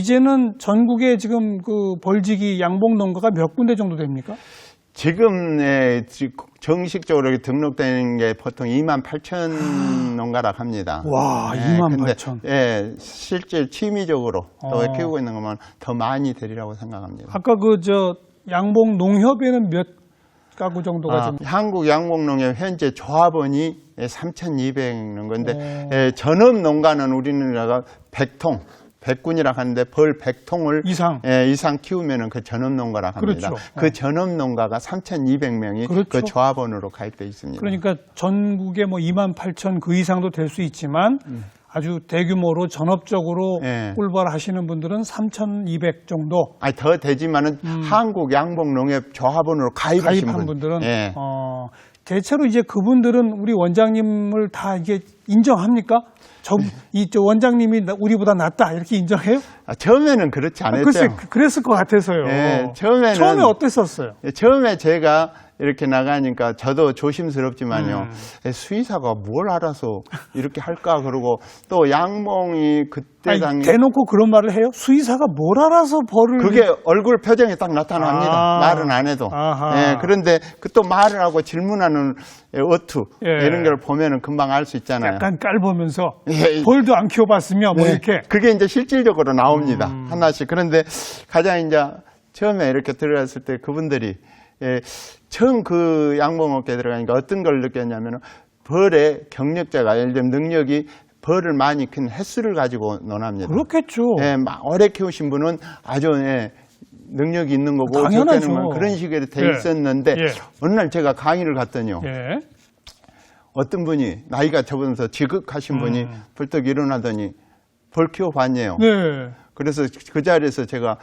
이제는 전국에 지금 그 벌지기 양봉 농가가 몇 군데 정도 됩니까? 지금 정식적으로 등록되는 게 보통 28,000 농가라고 합니다. 와, 28,000. 예, 실제 취미적으로 또 키우고 있는 것만 더 많이 되리라고 생각합니다. 아까 양봉 농협에는 몇 가구 정도가 좀 한국 양봉농협 현재 조합원이 3,200는 건데 전업 농가는 우리나라가 100통 100군이라고 하는데 벌 100통을 이상 키우면은 그 전업 농가라고 합니다. 그렇죠. 그 전업 농가가 3,200명이 그렇죠. 그 조합원으로 가입되어 있습니다. 그러니까 전국에 28,000 그 이상도 될 수 있지만 아주 대규모로 전업적으로 꿀벌하시는 분들은 3,200 정도. 아니 더 되지만은 한국 양봉농협 조합원으로 가입하신 가입한 분들은 예. 대체로 이제 그분들은 우리 원장님을 다 이게 인정합니까? 이 원장님이 우리보다 낫다 이렇게 인정해요? 처음에는 그렇지 않았죠. 글쎄, 그랬을 것 같아서요. 처음에 어땠었어요? 처음에 제가 이렇게 나가니까 저도 조심스럽지만요. 수의사가 뭘 알아서 이렇게 할까 그러고 또 양봉이 그때 당시 대놓고 그런 말을 해요? 수의사가 뭘 알아서 벌을 그게 얼굴 표정에 딱 나타납니다. 말은 안 해도. 예, 그런데 또 말을 하고 질문하는 어투 이런 걸 보면은 금방 알 수 있잖아요. 약간 깔보면서 벌도 안 키워봤으면 뭐 이렇게 그게 이제 실질적으로 나옵니다. 하나씩. 그런데 가장 이제 처음에 이렇게 들어갔을 때 그분들이 처음 그 양봉업계에 들어가니까 어떤 걸 느꼈냐면 벌의 경력자가 예를 들면 능력이 벌을 많이 큰 횟수를 가지고 논합니다. 그렇겠죠. 오래 키우신 분은 아주 능력이 있는 거고 당연하죠. 그런 식으로 돼 있었는데 어느 날 제가 강의를 갔더니요. 어떤 분이 나이가 접어서 지극하신 분이 벌떡 일어나더니 벌 키워봤네요. 그래서 그 자리에서 제가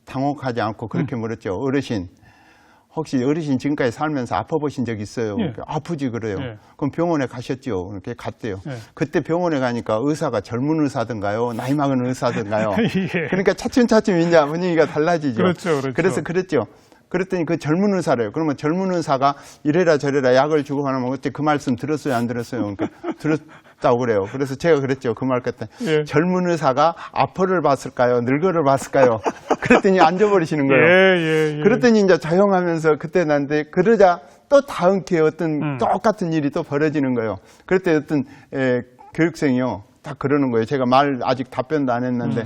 당혹하지 않고 그렇게 물었죠. 어르신. 혹시 어르신 지금까지 살면서 아파보신 적 있어요? 아프지 그래요. 그럼 병원에 가셨죠? 이렇게 갔대요. 그때 병원에 가니까 의사가 젊은 의사든가요? 나이 먹은 의사든가요? 그러니까 차츰차츰 이제 분위기가 달라지죠. 그렇죠. 그래서 그랬죠. 그랬더니 그 젊은 의사래요. 그러면 젊은 의사가 이래라 저래라 약을 주고 하면 어째 그 말씀 들었어요? 안 들었어요? 그러니까 들었다고 그래요. 그래서 제가 그랬죠. 그 말 끝에. 젊은 의사가 아퍼를 봤을까요? 늙어를 봤을까요? 그랬더니 앉아버리시는 거예요. 그랬더니 이제 조용하면서 그때 난데 그러자 또 다음 기회에 어떤 똑같은 일이 또 벌어지는 거예요. 그때 어떤 교육생이요. 딱 그러는 거예요. 제가 말 아직 답변도 안 했는데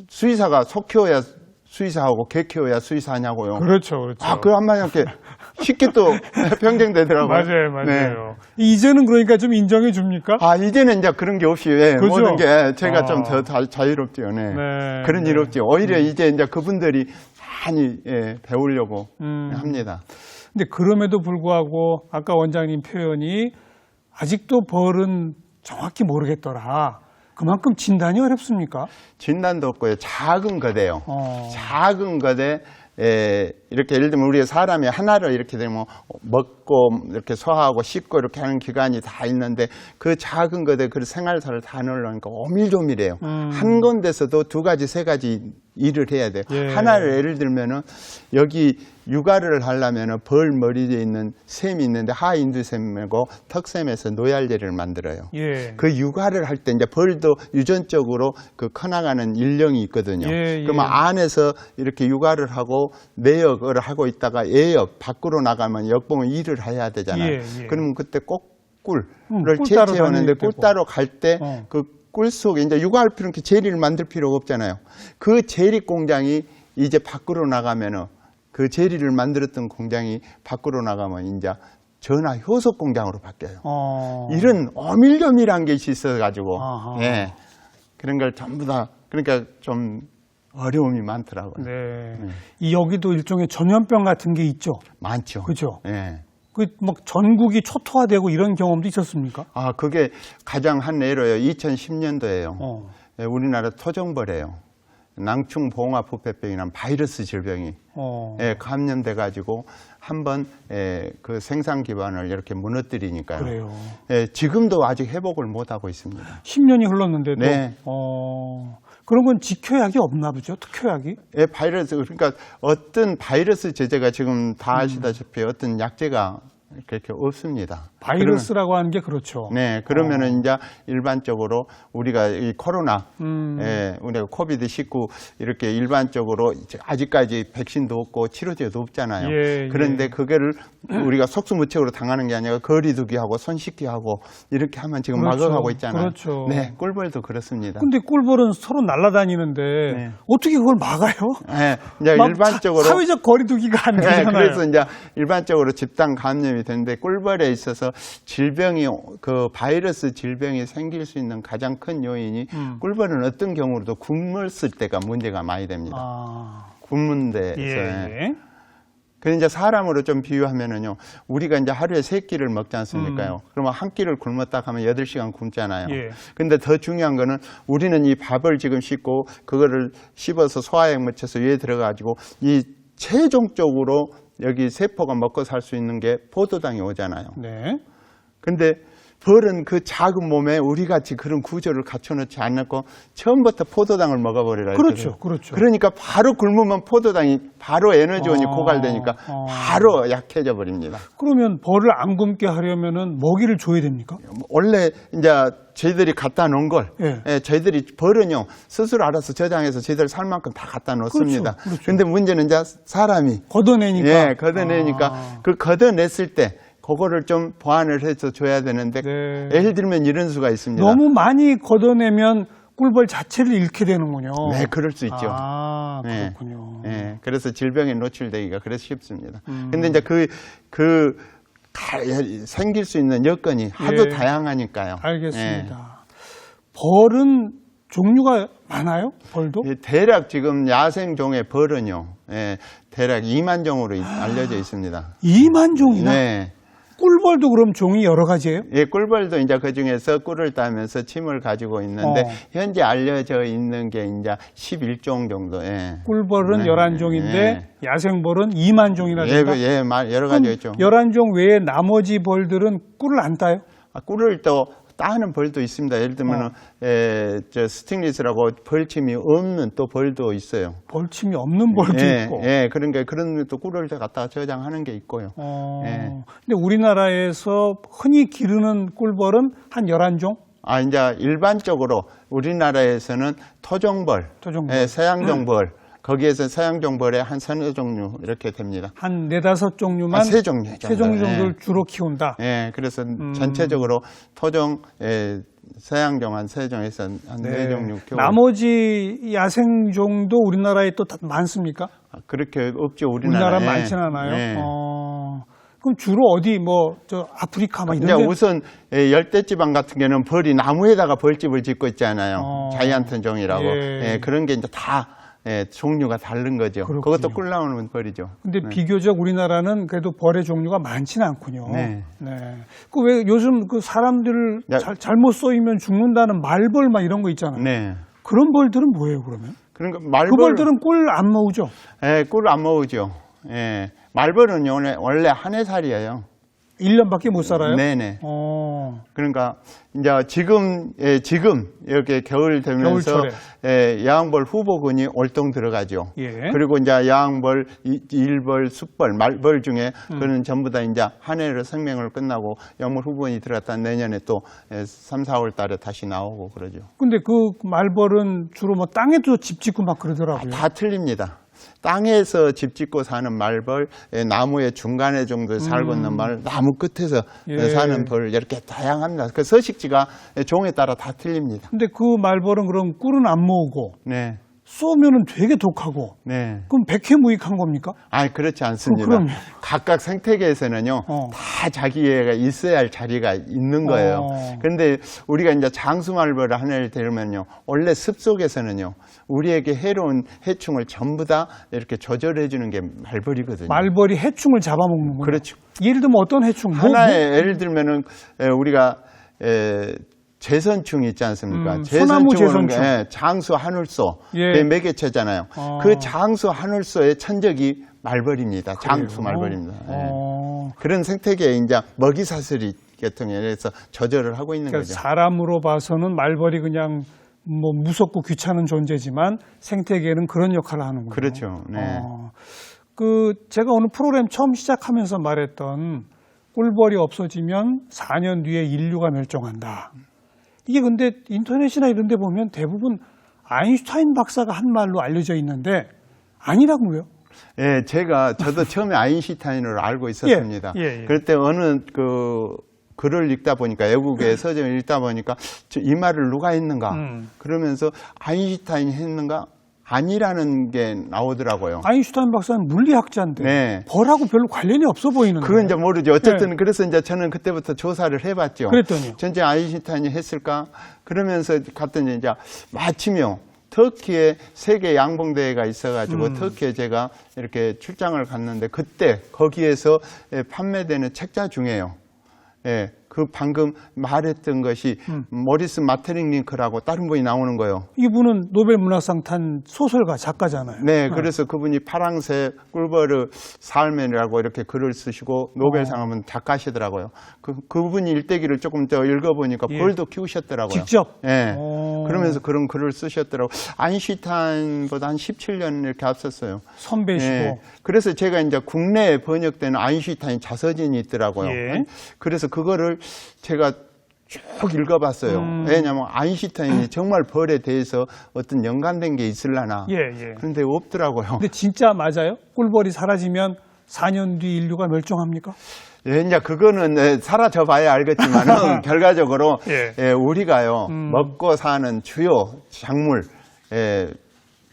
수의사가 소 키워야 수의사하고 개 키워야 수의사냐고요. 그렇죠. 그 한마디 이렇게 쉽게 또 평정되더라고요. 맞아요. 이제는 그러니까 좀 인정해 줍니까? 이제는 이제 그런 게 없이 그죠? 모든 게 제가 좀 더 자유롭죠. 그런 일 없죠. 오히려 이제 그분들이 많이 배우려고 합니다. 근데 그럼에도 불구하고 아까 원장님 표현이 아직도 벌은 정확히 모르겠더라. 그만큼 진단이 어렵습니까? 진단도 없고요. 작은 거대요. 작은 거대 이렇게 예를 들면 우리 사람이 하나를 이렇게 되면 먹고 이렇게 소화하고 씹고 이렇게 하는 기관이 다 있는데 그 작은 거대 그 생활사를 다 넣으려니까 오밀조밀해요. 한 건데서도 두 가지 세 가지 일을 해야 돼요. 하나를 예를 들면은 여기 육아를 하려면은 벌 머리에 있는 샘이 있는데 하인두샘이고 턱샘에서 노얄제를 만들어요. 그 육아를 할 때 이제 벌도 유전적으로 그 커나가는 일령이 있거든요. 그러면 안에서 이렇게 육아를 하고 내역을 하고 있다가 애역 밖으로 나가면 역봉은 일을 해야 되잖아요. 그러면 그때 꼭 꿀을 채취하는데 꿀 따러 갈 때 그 꿀 속에 이제 육아할 필요는 제리를 만들 필요가 없잖아요. 그 제리 공장이 이제 밖으로 나가면은 그 제리를 만들었던 공장이 밖으로 나가면 이제 전화 효소 공장으로 바뀌어요. 이런 오밀조밀한 것이 있어가지고 그런 걸 전부 다 그러니까 좀 어려움이 많더라고요. 여기도 일종의 전염병 같은 게 있죠. 많죠. 그렇죠. 막 전국이 초토화되고 이런 경험도 있었습니까? 그게 가장 한 예로요. 2010년도에요. 우리나라 토종벌이에요. 낭충봉화부패병이라는 바이러스 질병이 감염돼가지고 한번 그 생산 기반을 이렇게 무너뜨리니까요. 그래요. 지금도 아직 회복을 못 하고 있습니다. 10년이 흘렀는데도. 그런 건 직효약이 없나 보죠? 특효약이? 바이러스 그러니까 어떤 바이러스 제제가 지금 다 아시다시피 어떤 약제가 그렇게 없습니다. 바이러스라고 하는 게 그렇죠. 네, 그러면은 이제 일반적으로 우리가 이 코로나, 우리가 코비드-19 이렇게 일반적으로 아직까지 백신도 없고 치료제도 없잖아요. 그런데 그거를 우리가 속수무책으로 당하는 게 아니라 거리두기하고 손 씻기하고 이렇게 하면 지금 막아가고 있잖아요. 그렇죠. 네, 꿀벌도 그렇습니다. 근데 꿀벌은 서로 날아다니는데 어떻게 그걸 막아요? 네, 이제 일반적으로 사회적 거리두기가 안 되잖아요. 그래서 이제 일반적으로 집단 감염이 되는데 꿀벌에 있어서 질병이 그 바이러스 질병이 생길 수 있는 가장 큰 요인이 꿀벌은 어떤 경우로도 굶었을 때가 문제가 많이 됩니다. 굶는 데에서. 그런데 이제 사람으로 좀 비유하면은요, 우리가 이제 하루에 3끼를 먹지 않습니까요? 그러면 한 끼를 굶었다 하면 8시간 굶잖아요. 근데 더 중요한 거는 우리는 이 밥을 지금 씻고 그거를 씹어서 소화에 묻혀서 위에 들어가지고 이 최종적으로 여기 세포가 먹고 살 수 있는 게 포도당이 오잖아요. 근데 벌은 그 작은 몸에 우리같이 그런 구조를 갖춰놓지 않고 처음부터 포도당을 먹어버리라. 그렇죠. 그러니까 바로 굶으면 포도당이 바로 에너지원이 고갈되니까 바로 약해져 버립니다. 그러면 벌을 안 굶게 하려면은 먹이를 줘야 됩니까? 원래 이제 저희들이 갖다 놓은 걸, 저희들이 벌은요 스스로 알아서 저장해서 저희들 살 만큼 다 갖다 놓습니다. 그런데 문제는 이제 사람이 걷어내니까. 걷어내니까 그 걷어냈을 때 그거를 좀 보완을 해서 줘야 되는데 예를 들면 이런 수가 있습니다. 너무 많이 걷어내면 꿀벌 자체를 잃게 되는군요. 네, 그럴 수 있죠. 그렇군요. 그래서 질병에 노출되기가 그래서 쉽습니다. 근데 이제 생길 수 있는 여건이 하도 다양하니까요. 알겠습니다. 벌은 종류가 많아요? 벌도? 대략 지금 야생종의 벌은요, 대략 2만 종으로 알려져 있습니다. 2만 종이나? 네. 꿀벌도 그럼 종이 여러 가지예요? 꿀벌도 이제 그 중에서 꿀을 따면서 침을 가지고 있는데 현재 알려져 있는 게 이제 11종 정도. 꿀벌은 11종인데 야생벌은 2만 종이나 된다? 여러 가지가 있죠. 11종 외에 나머지 벌들은 꿀을 안 따요? 꿀을 또 따는 벌도 있습니다. 예를 들면 스팅리스라고 벌침이 없는 또 벌도 있어요. 벌침이 없는 벌도 있고. 그러니까 그런 또 꿀을 갖다가 저장하는 게 있고요. 근데 우리나라에서 흔히 기르는 꿀벌은 한 11종? 이제 일반적으로 우리나라에서는 토종벌, 서양종벌, 거기에서 서양종벌의 한 3-4종류 이렇게 됩니다. 한 4-5종류만? 3종류. 3종류 정도를 주로 키운다? 그래서 전체적으로 토종, 서양종 한 3종에서 한 4종류 키우고. 나머지 야생종도 우리나라에 또 많습니까? 그렇게 없죠, 우리나라. 많진 않아요? 그럼 주로 어디, 아프리카 막 이런 데? 우선 열대지방 같은 경우는 벌이 나무에다가 벌집을 짓고 있잖아요. 자이언트 종이라고. 그런 게 이제 다 종류가 다른 거죠. 그렇군요. 그것도 꿀 나오는 벌이죠. 근데 비교적 우리나라는 그래도 벌의 종류가 많지는 않군요. 그 왜 요즘 그 사람들 잘못 쏘이면 죽는다는 말벌 막 이런 거 있잖아요. 그런 벌들은 뭐예요, 그러면? 그러니까 그 벌들은 꿀 안 먹죠? 꿀 안 먹죠. 말벌은 원래 한 해살이에요. 1년밖에 못 살아요? 네네. 그러니까 이제 지금 이렇게 겨울 되면서 야왕벌 후보군이 월동 들어가죠. 그리고 이제 야왕벌, 일벌, 숫벌, 말벌 중에 그는 전부 다 이제 한 해로 생명을 끝나고 야왕벌 후보군이 들어갔다 내년에 또 3, 4월 달에 다시 나오고 그러죠. 근데 그 말벌은 주로 땅에도 집 짓고 막 그러더라고요. 다 틀립니다. 땅에서 집 짓고 사는 말벌, 나무의 중간에 정도 살고 있는 말, 나무 끝에서 사는 벌 이렇게 다양합니다. 그 서식지가 종에 따라 다 틀립니다. 근데 그 말벌은 그럼 꿀은 안 모으고 쏘면은 되게 독하고 그럼 백해무익한 겁니까? 그렇지 않습니다. 각각 생태계에서는요 다 자기가 있어야 할 자리가 있는 거예요. 그런데 우리가 이제 장수말벌을 하나를 들면요 원래 습속에서는요 우리에게 해로운 해충을 전부 다 이렇게 조절해 주는 게 말벌이거든요. 말벌이 해충을 잡아먹는군요. 그렇죠. 예를 들면 어떤 해충? 예를 들면은 우리가 재선충이 있지 않습니까? 소나무 재선충. 장수 하늘소. 그게 매개체잖아요. 그 장수 하늘소의 천적이 말벌입니다. 장수 말벌입니다. 그런 생태계에 이제 먹이사슬이 계통해서 조절을 하고 있는 거죠. 사람으로 봐서는 말벌이 그냥 무섭고 귀찮은 존재지만 생태계는 그런 역할을 하는군요. 그렇죠. 제가 오늘 프로그램 처음 시작하면서 말했던 꿀벌이 없어지면 4년 뒤에 인류가 멸종한다. 이게 근데 인터넷이나 이런 데 보면 대부분 아인슈타인 박사가 한 말로 알려져 있는데 아니라고요? 예, 저도 처음에 아인슈타인을 알고 있었습니다. 그럴 때 어느 글을 읽다 보니까 외국의 서점을 읽다 보니까 이 말을 누가 했는가 그러면서 아인슈타인이 했는가 아니라는 게 나오더라고요. 아인슈타인 박사는 물리학자인데 벌하고 별로 관련이 없어 보이는데. 그건 이제 모르죠. 어쨌든 그래서 이제 저는 그때부터 조사를 해봤죠. 그랬더니요. 전체 아인슈타인이 했을까? 그러면서 갔더니 이제 마침요. 터키에 세계 양봉대회가 있어가지고 터키에 제가 이렇게 출장을 갔는데 그때 거기에서 판매되는 책자 중에요. 예, 그 방금 말했던 것이 모리스 마테링링크라고 다른 분이 나오는 거예요. 이분은 노벨 문학상 탄 소설가 작가잖아요. 네, 그래서 그분이 파랑새 꿀벌의 삶이라고 이렇게 글을 쓰시고 노벨상 하면 작가시더라고요. 그분이 일대기를 조금 더 읽어보니까 벌도 키우셨더라고요. 직접? 네. 그러면서 그런 글을 쓰셨더라고요. 아인슈타인보다 한 17년 이렇게 앞섰어요. 선배시고. 네. 그래서 제가 이제 국내에 번역되는 아인슈타인 자서전이 있더라고요. 그래서 그거를 제가 쭉 읽어봤어요. 왜냐하면 아인슈타인이 정말 벌에 대해서 어떤 연관된 게 있을라나. 그런데 없더라고요. 근데 진짜 맞아요? 꿀벌이 사라지면 4년 뒤 인류가 멸종합니까? 예, 이제 그거는 사라져 봐야 알겠지만 결과적으로 우리가요 먹고 사는 주요 작물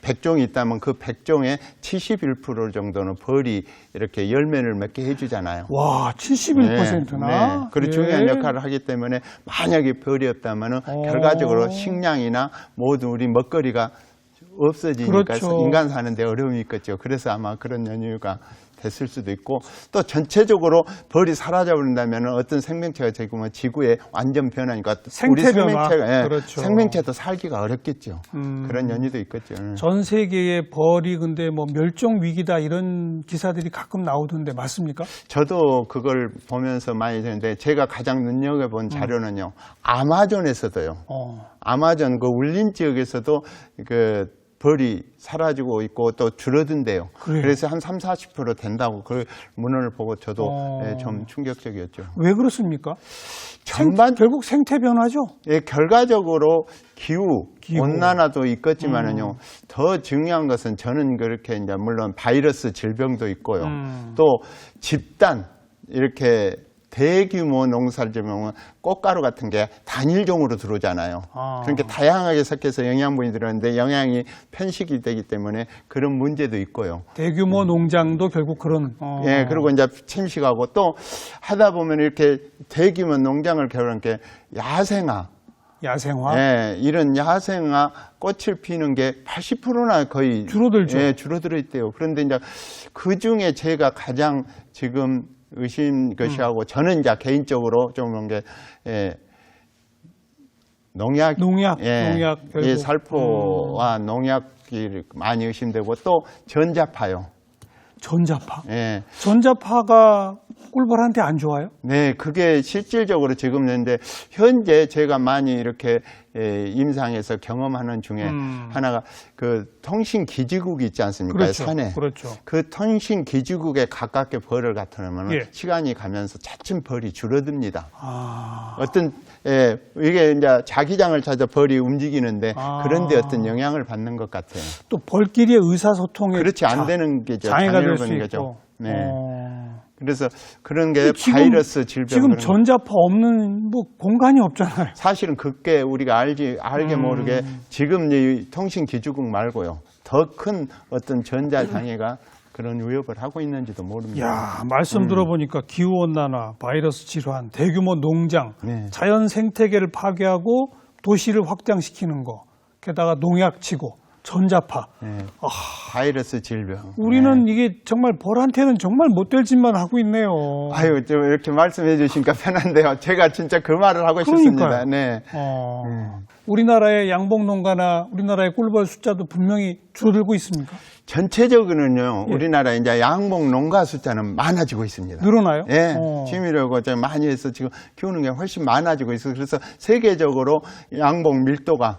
100종이 있다면 그 100종의 71% 정도는 벌이 이렇게 열매를 맺게 해주잖아요. 와, 71%나? 그리고 중요한 역할을 하기 때문에 만약에 벌이 없다면 결과적으로 식량이나 모든 우리 먹거리가 없어지니까 인간 사는데 어려움이 있겠죠. 그래서 아마 그런 연유가 됐을 수도 있고 또 전체적으로 벌이 사라져버린다면 어떤 생명체가 지금 지구의 완전 변화니까 우리 생명체가 생명체도 살기가 어렵겠죠. 그런 연유도 있겠죠. 전 세계의 벌이 근데 뭐 멸종 위기다 이런 기사들이 가끔 나오던데 맞습니까? 저도 그걸 보면서 많이 듣는데 제가 가장 눈여겨본 자료는요. 아마존에서도요. 아마존 그 울림 지역에서도 그 벌이 사라지고 있고 또 줄어든대요. 그래서 한 30-40% 된다고 그 문헌을 보고 저도 좀 충격적이었죠. 왜 그렇습니까? 결국 생태 변화죠? 예, 결과적으로 기후, 온난화도 있겠지만은요, 더 중요한 것은 저는 그렇게 이제 물론 바이러스 질병도 있고요. 또 집단, 이렇게 대규모 농사를 지으면 꽃가루 같은 게 단일종으로 들어오잖아요. 그러니까 다양하게 섞여서 영양분이 들어오는데 영양이 편식이 되기 때문에 그런 문제도 있고요. 대규모 농장도 결국 그런. 예, 그리고 이제 침식하고 또 하다 보면 이렇게 대규모 농장을 개발한 게 야생화. 예, 이런 야생화 꽃을 피는 게 80%나 거의 줄어들죠. 예, 줄어들어 있대요. 그런데 이제 그 중에 제가 가장 지금 의심 것이하고 저는 이제 개인적으로 좀 그런 게 농약 예, 살포와 농약이 많이 의심되고 또 전자파요. 전자파? 예. 전자파가 꿀벌한테 안 좋아요? 네, 그게 실질적으로 지금 현재 제가 많이 이렇게 임상에서 경험하는 중에 하나가 그 통신 기지국이 있지 않습니까? 산에. 그 통신 기지국에 가깝게 벌을 갖다 놓으면 시간이 가면서 차츰 벌이 줄어듭니다. 이게 이제 자기장을 찾아 벌이 움직이는데 그런데 어떤 영향을 받는 것 같아요. 또 벌끼리의 의사소통에 그렇지 안 되는 게죠. 장애가 될 수 있고. 네. 그래서 그런 게 바이러스 질병. 지금 전자파 없는 뭐 공간이 없잖아요. 사실은 그게 우리가 알게 모르게 지금 이 통신 기지국 말고요. 더 큰 어떤 전자 장애가 그런 위협을 하고 있는지도 모릅니다. 야, 말씀 들어보니까 기후온난화, 바이러스 질환, 대규모 농장, 자연 생태계를 파괴하고 도시를 확장시키는 거, 게다가 농약 치고 전자파. 바이러스 질병. 우리는 이게 정말 벌한테는 정말 못될 짓만 하고 있네요. 아유, 좀 이렇게 말씀해 주시니까 편한데요. 제가 진짜 그 말을 하고 싶습니다. 네. 우리나라의 양봉농가나 우리나라의 꿀벌 숫자도 분명히 줄어들고 있습니까? 전체적으로는요, 우리나라 이제 양봉 농가 숫자는 많아지고 있습니다. 늘어나요? 예. 취미력을 좀 많이 해서 지금 키우는 게 훨씬 많아지고 있어요. 그래서 세계적으로 양봉 밀도가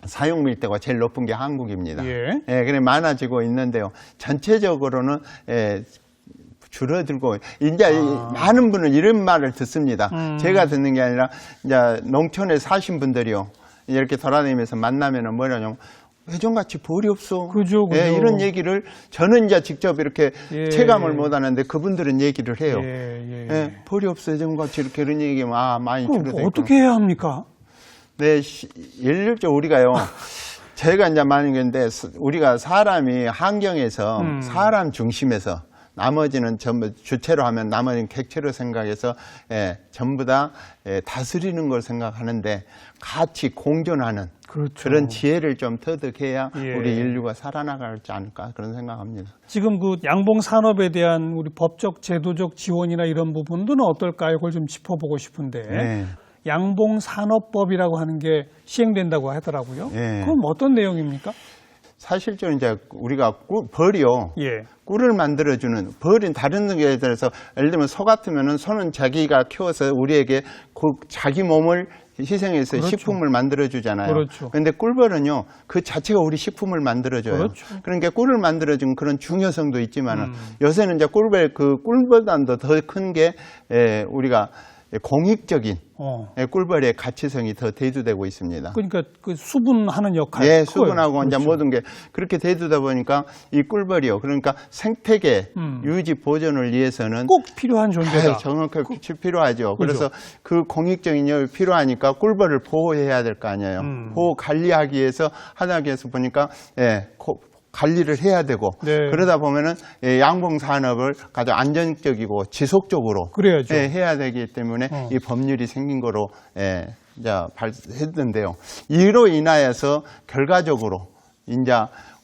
사용 밀도가 제일 높은 게 한국입니다. 그래 많아지고 있는데요. 전체적으로는 줄어들고 이제 많은 분은 이런 말을 듣습니다. 제가 듣는 게 아니라 이제 농촌에 사신 분들이요. 이렇게 돌아다니면서 만나면은 뭐냐면 회전같이 벌이 없어. 그죠. 예, 이런 얘기를 저는 이제 직접 이렇게 예. 체감을 못 하는데 그분들은 얘기를 해요. 예. 예, 벌이 없어. 회전같이 이렇게 이런 얘기가 많이 줄어들고. 어떻게 해야 합니까? 네, 예를 들어 우리가요. 제가 이제 많은 건데 우리가 사람이 환경에서 사람 중심에서 나머지는 전부 주체로 하면 나머지는 객체로 생각해서 전부 다 다스리는 걸 생각하는데 같이 공존하는 그렇죠. 그런 지혜를 좀 터득해야 예. 우리 인류가 살아나가지 않을까 그런 생각합니다. 지금 그 양봉 산업에 대한 우리 법적 제도적 지원이나 이런 부분들은 어떨까요? 그걸 좀 짚어보고 싶은데 네. 양봉 산업법이라고 하는 게 시행된다고 하더라고요. 예. 그건 어떤 내용입니까? 사실적으로 이제 우리가 벌이요. 예. 꿀을 만들어주는 벌인 다른 게 들어서 예를 들면 소 같으면은 소는 자기가 키워서 우리에게 자기 몸을 희생해서 그렇죠. 식품을 만들어주잖아요. 그렇죠. 그런데 꿀벌은요, 그 자체가 우리 식품을 만들어줘요. 그렇죠. 그러니까 꿀을 만들어준 그런 중요성도 있지만은 요새는 이제 꿀보다도 더 큰 게 우리가 공익적인 꿀벌의 가치성이 더 대두되고 있습니다. 그러니까 그 수분하는 역할. 예, 수분하고 이제 그렇죠. 모든 게 그렇게 대두다 보니까 이 꿀벌이요. 그러니까 생태계 유지 보존을 위해서는 꼭 필요한 존재다. 정확하게 필요하죠. 그래서 그 공익적인 역이 필요하니까 꿀벌을 보호해야 될 거 아니에요. 보호 관리하기 위해서 하기 위해서 보니까 관리를 해야 되고 네. 그러다 보면은 양봉 산업을 가장 안정적이고 지속적으로 그래야죠. 해야 되기 때문에 이 법률이 생긴 거로 이제 발했는데요. 이로 인하여서 결과적으로 이제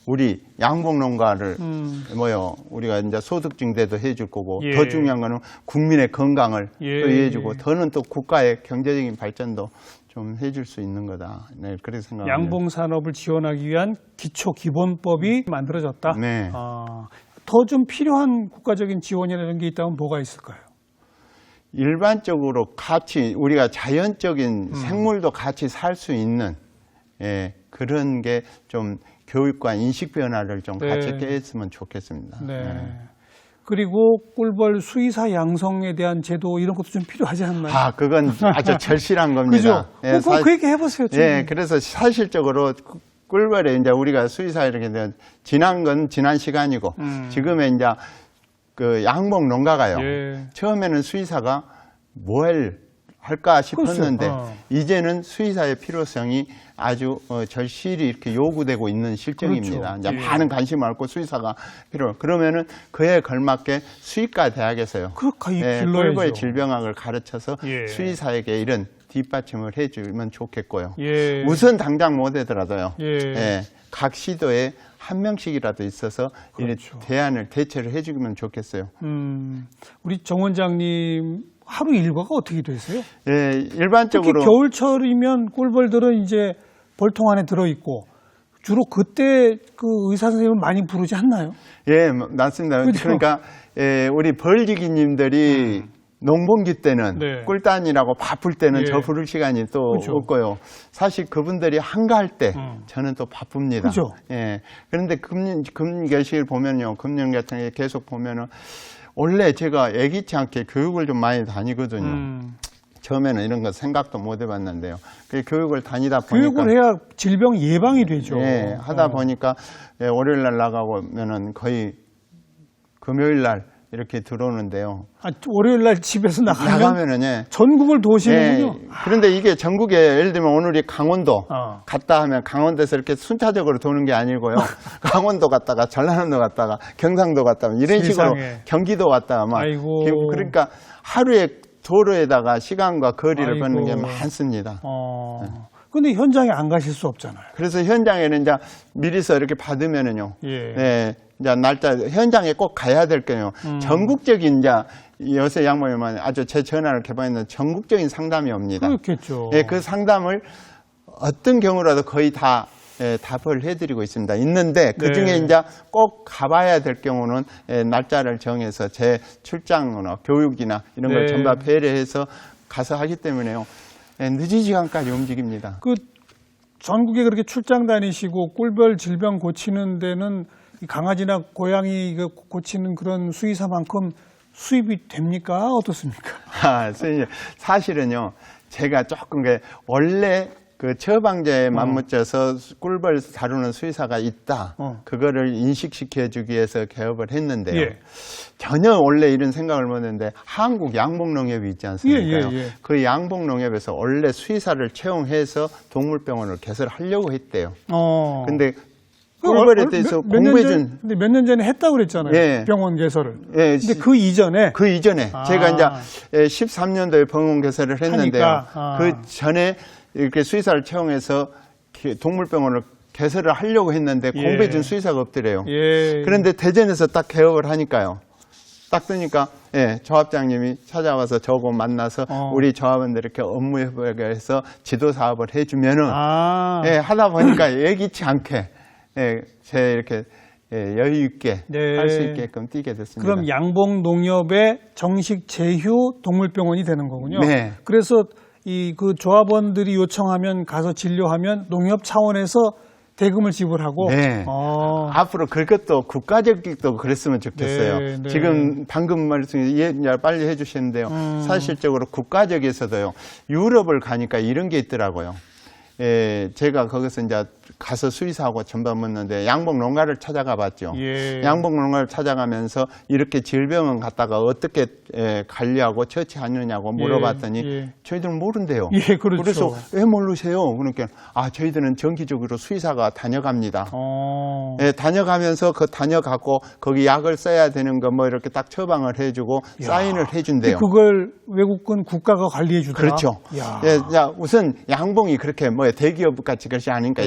우리 양봉 농가를 우리가 이제 소득 증대도 해줄 거고 예. 더 중요한 거는 국민의 건강을 예. 또 해주고 더는 또 국가의 경제적인 발전도 좀 해줄 수 있는 거다. 네, 그렇게 생각합니다. 양봉 산업을 지원하기 위한 기초 기본법이 만들어졌다. 네. 더 좀 필요한 국가적인 지원이라는 게 있다면 뭐가 있을까요? 일반적으로 같이 우리가 자연적인 생물도 같이 살 수 있는 그런 게 좀 교육과 인식 변화를 좀 네. 같이 깨했으면 좋겠습니다. 네. 네. 그리고 꿀벌 수의사 양성에 대한 제도 이런 것도 좀 필요하지 않나요? 그건 아주 절실한 겁니다. 그죠? 그 얘기 해보세요. 예, 그래서 사실적으로 꿀벌에 이제 우리가 수의사 이렇게 된 지난 건 지난 시간이고 지금의 이제 그 양봉 농가가요. 예. 처음에는 수의사가 뭘 할까 싶었는데 그렇죠. 이제는 수의사의 필요성이 아주 절실히 이렇게 요구되고 있는 실정입니다. 그렇죠. 이제 예. 많은 관심을 갖고 수의사가 그러면은 그에 걸맞게 수의과 대학에서요. 꿀벌 질병학을 가르쳐서 예. 수의사에게 이런 뒷받침을 해주면 좋겠고요. 예. 우선 당장 못하더라도요. 예. 각 시도에 한 명씩이라도 있어서 그렇죠. 대체를 해주면 좋겠어요. 우리 정 원장님 하루 일과가 어떻게 되세요? 예, 일반적으로 특히 겨울철이면 꿀벌들은 이제 벌통 안에 들어 있고 주로 그때 그 의사 선생님은 많이 부르지 않나요? 예, 맞습니다. 그렇죠? 그러니까 우리 벌지기님들이 농번기 때는 네. 꿀단이라고 바쁠 때는 예. 저 부를 시간이 또 그렇죠. 없고요. 사실 그분들이 한가할 때 저는 또 바쁩니다. 그렇죠. 예. 그런데 금년계시를 보면요, 금년 같은 게 계속 보면은 원래 제가 애기치 않게 교육을 좀 많이 다니거든요. 처음에는 이런 거 생각도 못 해봤는데요. 그 교육을 다니다 보니까 교육을 해야 질병 예방이 되죠. 예, 하다 보니까 월요일 날 나가면은 거의 금요일 날 이렇게 들어오는데요. 월요일 날 집에서 나가면은 예. 전국을 도시는군요. 그런데 이게 전국에 예를 들면 오늘이 강원도 갔다 하면 강원도에서 이렇게 순차적으로 도는 게 아니고요. 강원도 갔다가 전라남도 갔다가 경상도 갔다가 이런 세상에. 식으로 경기도 갔다가 막 아이고. 그러니까 하루에 도로에다가 시간과 거리를 아이고. 걷는 게 많습니다. 근데 현장에 안 가실 수 없잖아요. 그래서 현장에는 이제 미리서 이렇게 받으면은요. 예. 이제 날짜 현장에 꼭 가야 될 거예요. 전국적인 이제 요새 양모님은 아주 제 전화를 개방했는데 전국적인 상담이 옵니다. 그렇겠죠. 예, 그 상담을 어떤 경우라도 거의 다 답을 해드리고 있습니다. 있는데 그 중에 이제 꼭 가봐야 될 경우는 날짜를 정해서 제 출장이나 교육이나 이런 걸 전부 배려해서 가서 하기 때문에요. 늦은 시간까지 움직입니다. 그 전국에 그렇게 출장 다니시고 꿀벌 질병 고치는 데는 이 강아지나 고양이 고치는 그런 수의사만큼 수입이 됩니까? 어떻습니까? 선생님, 사실은요, 제가 조금 원래 그 처방제에 맞붙여서 꿀벌 다루는 수의사가 있다. 그거를 인식시켜주기 위해서 개업을 했는데요. 예. 전혀 원래 이런 생각을 못했는데 한국 양봉농협이 있지 않습니까? 그 양봉농협에서 원래 수의사를 채용해서 동물병원을 개설하려고 했대요. 근데 꿀벌에 대해서 공부해준. 근데 몇 년 전에 했다고 그랬잖아요. 예. 병원 개설을. 예. 근데 그 이전에. 제가 이제 13년도에 병원 개설을 했는데요. 그 전에 이렇게 수의사를 채용해서 동물병원을 개설을 하려고 했는데 공부해준 수의사가 없더래요. 그런데 대전에서 딱 개업을 하니까요. 딱 뜨니까 조합장님이 찾아와서 저하고 만나서 우리 조합원들 이렇게 업무 협약해서 지도 사업을 해주면은 하다 보니까 예기치 않게 제 이렇게 여유 있게 할 수 있게끔 뛰게 됐습니다. 그럼 양봉농협의 정식 제휴 동물병원이 되는 거군요. 네. 그래서 그 조합원들이 요청하면 가서 진료하면 농협 차원에서 대금을 지불하고. 네. 앞으로 그것도 국가적도 그랬으면 좋겠어요. 지금 방금 말씀 빨리 해주셨는데요. 사실적으로 국가적에서도요. 유럽을 가니까 이런 게 있더라고요. 제가 거기서 이제 가서 수의사하고 전반 묻는데 양봉 농가를 찾아가 봤죠. 양봉 농가를 찾아가면서 이렇게 질병을 갖다가 어떻게 관리하고 처치하느냐고 물어봤더니 저희들은 모른대요. 그렇죠. 그래서 왜 모르세요? 그러니까 저희들은 정기적으로 수의사가 다녀갑니다. 다녀가면서 다녀가고 거기 약을 써야 되는 거 뭐 이렇게 딱 처방을 해주고 사인을 해준대요. 그걸 외국은 국가가 관리해 주더라. 그렇죠. 우선 양봉이 그렇게 대기업 같이 그렇지 않으니까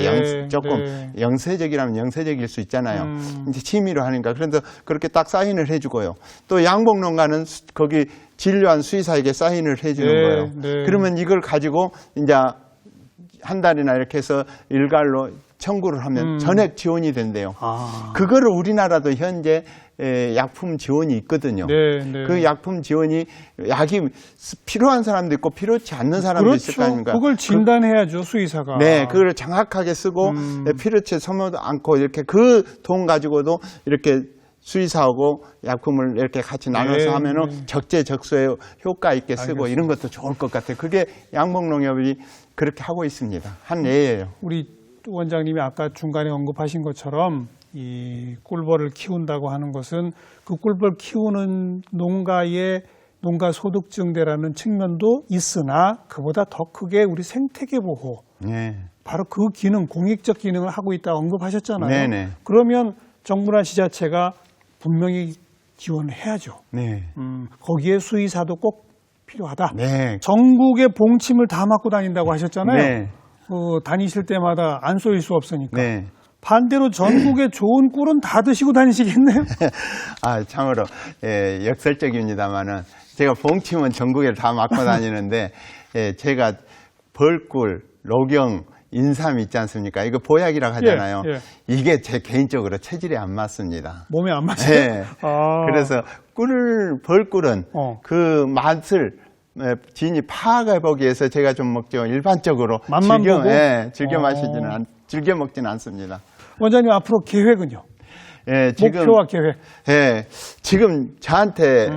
조금 영세적이라면 영세적일 수 있잖아요. 이제 취미로 하니까. 그런데 그렇게 딱 사인을 해주고요. 또 양봉농가는 거기 진료한 수의사에게 사인을 해주는 거예요. 그러면 이걸 가지고 이제 한 달이나 이렇게 해서 일괄로 청구를 하면 전액 지원이 된대요. 그거를 우리나라도 현재 약품 지원이 있거든요. 그 약품 지원이 약이 필요한 사람도 있고 필요치 않는 사람도 있을 거 아닙니까? 그걸 진단해야죠, 수의사가. 그걸 정확하게 쓰고 필요치 소모도 않고 이렇게 그 돈 가지고도 이렇게 수의사하고 약품을 이렇게 같이 나눠서 하면은 적재적소에 효과 있게 쓰고 이런 것도 좋을 것 같아요. 그게 양봉농협이 그렇게 하고 있습니다. 한 예예요. 우리 원장님이 아까 중간에 언급하신 것처럼 이 꿀벌을 키운다고 하는 것은 그 꿀벌 키우는 농가의 농가 소득증대라는 측면도 있으나 그보다 더 크게 우리 생태계 보호, 바로 그 기능, 공익적 기능을 하고 있다고 언급하셨잖아요. 그러면 정부나 지자체가 분명히 지원을 해야죠. 거기에 수의사도 꼭 필요하다. 전국의 봉침을 다 맞고 다닌다고 하셨잖아요. 다니실 때마다 안 쏘일 수 없으니까. 반대로 전국의 좋은 꿀은 다 드시고 다니시겠네요? 참으로 역설적입니다만은 제가 봉침은 전국에 다 맞고 다니는데 제가 벌꿀, 녹용, 인삼 있지 않습니까? 이거 보약이라고 하잖아요. 이게 제 개인적으로 체질에 안 맞습니다. 몸에 안 맞아요? 그래서 벌꿀은 그 맛을 지인이 파악해보기 위해서 제가 좀 먹죠. 일반적으로 맛만 보고? 즐겨 먹지는 않습니다. 원장님 앞으로 계획은요? 목표와 계획. 지금 저한테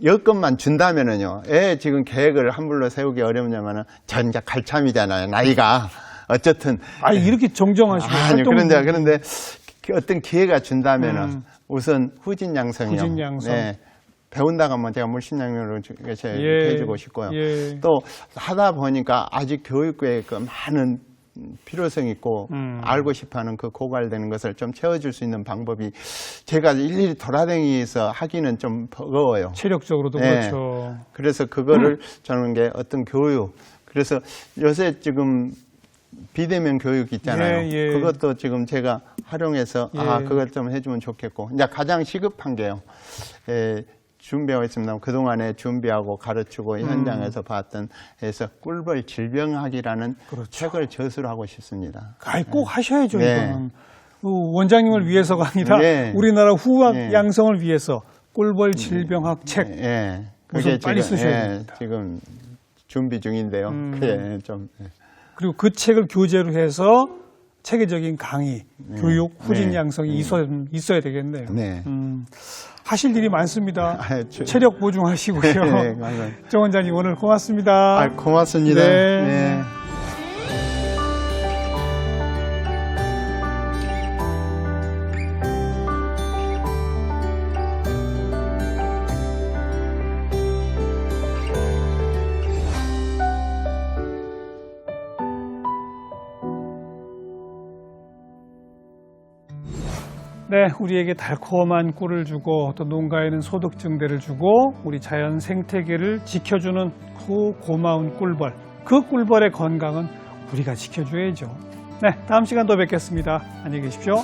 여건만 준다면은요. 지금 계획을 함부로 세우기 어렵냐면은 전 이제 갈참이잖아요. 나이가 어쨌든. 이렇게 정정하시고. 아니요. 그런데 어떤 기회가 준다면은 우선 후진양성이요. 배운다가 제가 물심양면으로 해주고 싶고요. 또 하다 보니까 아직 교육에 그 많은 필요성이 있고 알고 싶어하는 그 고갈되는 것을 좀 채워줄 수 있는 방법이 제가 일일이 돌아다니면서 하기는 좀 버거워요. 체력적으로도 그렇죠. 그래서 그거를 저는 게 어떤 교육. 그래서 요새 지금 비대면 교육 있잖아요. 그것도 지금 제가 활용해서 그걸 좀 해주면 좋겠고. 이제 가장 시급한 게요. 준비하고 있습니다. 그동안에 준비하고 가르치고 현장에서 봤던 해서 꿀벌 질병학이라는 책을 저술하고 싶습니다. 꼭 하셔야죠. 이거는 원장님을 위해서가 아니라 우리나라 후학 양성을 위해서 꿀벌 질병학 책 우선 빨리 쓰셔야 됩니다. 지금 준비 중인데요. 그리고 그 책을 교재로 해서 체계적인 강의, 교육, 후진 양성이 있어야 되겠네요. 하실 일이 많습니다. 아, 체력 보충하시고요. 네, 감사합니다. 정 원장님 오늘 고맙습니다. 아, 고맙습니다. 네. 네. 네, 우리에게 달콤한 꿀을 주고 또 농가에는 소득 증대를 주고 우리 자연 생태계를 지켜주는 그 고마운 꿀벌. 그 꿀벌의 건강은 우리가 지켜줘야죠. 네, 다음 시간 또 뵙겠습니다. 안녕히 계십시오.